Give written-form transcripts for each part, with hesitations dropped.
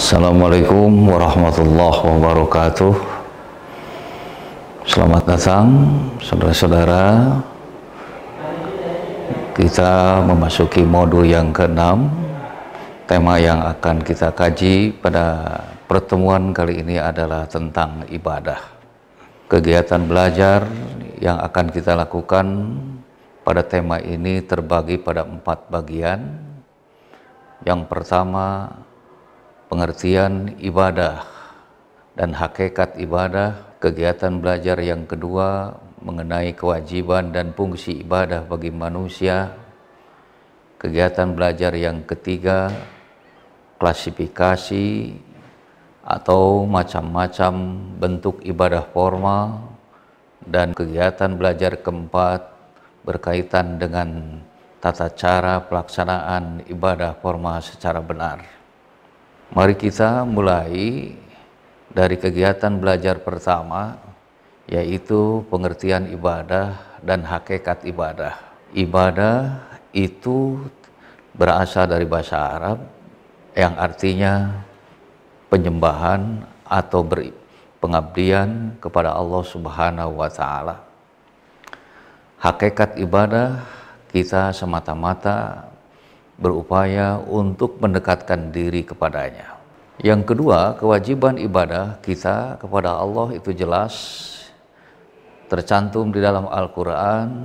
Assalamualaikum warahmatullahi wabarakatuh. Selamat datang saudara-saudara. Kita memasuki modul yang ke-6. Tema yang akan kita kaji pada pertemuan kali ini adalah tentang ibadah. Kegiatan belajar yang akan kita lakukan pada tema ini terbagi pada 4 bagian. Yang pertama, pengertian ibadah dan hakikat ibadah. Kegiatan belajar yang kedua mengenai kewajiban dan fungsi ibadah bagi manusia. Kegiatan belajar yang ketiga, klasifikasi atau macam-macam bentuk ibadah formal. Dan kegiatan belajar keempat berkaitan dengan tata cara pelaksanaan ibadah formal secara benar. Mari kita mulai dari kegiatan belajar pertama, yaitu pengertian ibadah dan hakikat ibadah. Ibadah itu berasal dari bahasa Arab yang artinya penyembahan atau pengabdian kepada Allah Subhanahu wa Ta'ala. Hakikat ibadah, kita semata-mata berupaya untuk mendekatkan diri kepadanya. Yang kedua, kewajiban ibadah kita kepada Allah itu jelas tercantum di dalam Al-Quran,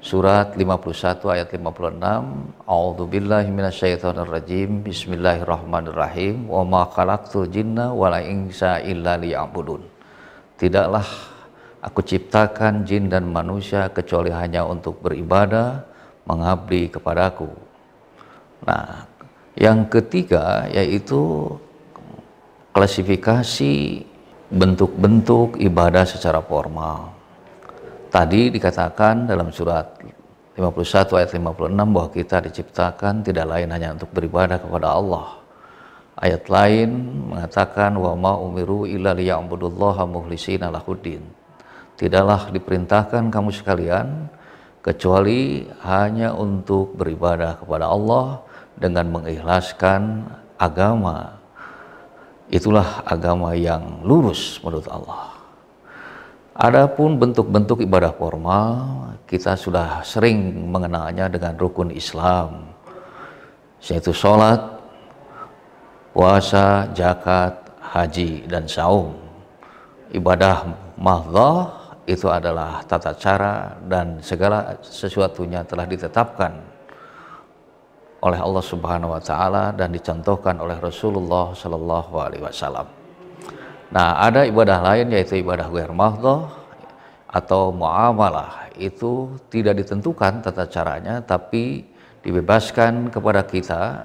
surat 51 ayat 56. A'udzubillahi minasyaitonirrajim. Bismillahirrahmanirrahim. Wa ma khalaqtul jinna wal insa illa liya'budun. Tidaklah aku ciptakan jin dan manusia kecuali hanya untuk beribadah, mengabdi kepadaku. Nah, yang ketiga yaitu klasifikasi bentuk-bentuk ibadah secara formal. Tadi dikatakan dalam surat 51 ayat 56 bahwa kita diciptakan tidak lain hanya untuk beribadah kepada Allah. Ayat lain mengatakan wa ma umiru illa liya'budullaha mukhlishina lahuddin. Tidaklah diperintahkan kamu sekalian kecuali hanya untuk beribadah kepada Allah dengan mengikhlaskan agama. Itulah agama yang lurus menurut Allah. Adapun bentuk-bentuk ibadah formal, kita sudah sering mengenalnya dengan rukun Islam, yaitu sholat, puasa, zakat, haji, dan saum. Ibadah mahdhah itu adalah tata cara dan segala sesuatunya telah ditetapkan oleh Allah Subhanahu wa Ta'ala dan dicontohkan oleh Rasulullah Sallallahu Alaihi Wasallam. Nah, ada ibadah lain yaitu ibadah ghair mahdhah atau muamalah. Itu tidak ditentukan tata caranya, tapi dibebaskan kepada kita.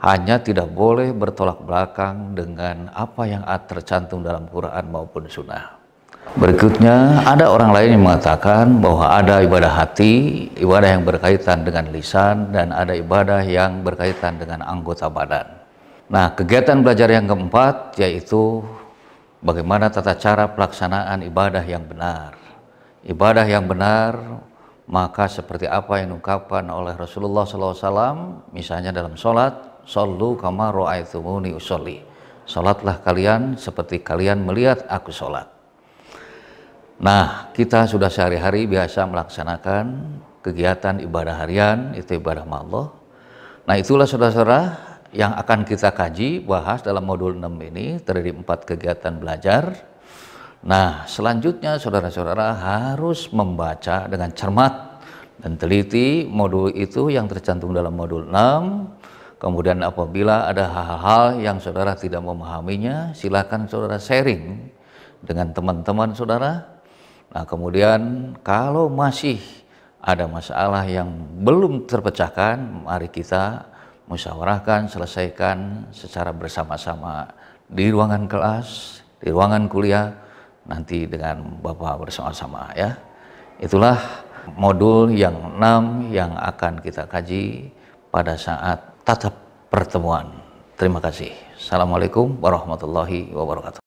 Hanya tidak boleh bertolak belakang dengan apa yang tercantum dalam Quran maupun Sunnah. Berikutnya, ada orang lain yang mengatakan bahwa ada ibadah hati, ibadah yang berkaitan dengan lisan, dan ada ibadah yang berkaitan dengan anggota badan. Nah, kegiatan belajar yang keempat yaitu bagaimana tata cara pelaksanaan ibadah yang benar. Ibadah yang benar, maka seperti apa yang diungkapkan oleh Rasulullah SAW, misalnya dalam sholat, shollu kama ra'aitumuni usolli. Sholatlah kalian seperti kalian melihat aku sholat. Nah, kita sudah sehari-hari biasa melaksanakan kegiatan ibadah harian, itu ibadah mahdhah. Nah, itulah saudara-saudara yang akan kita kaji, bahas dalam modul 6 ini, terdiri 4 kegiatan belajar. Nah, selanjutnya saudara-saudara harus membaca dengan cermat dan teliti modul itu yang tercantum dalam modul 6. Kemudian apabila ada hal-hal yang saudara tidak memahaminya, silakan saudara sharing dengan teman-teman saudara. Nah, kemudian kalau masih ada masalah yang belum terpecahkan, mari kita musyawarahkan, selesaikan secara bersama-sama di ruangan kelas, di ruangan kuliah, nanti dengan Bapak bersama-sama ya. Itulah modul yang 6 yang akan kita kaji pada saat tatap pertemuan. Terima kasih. Assalamualaikum warahmatullahi wabarakatuh.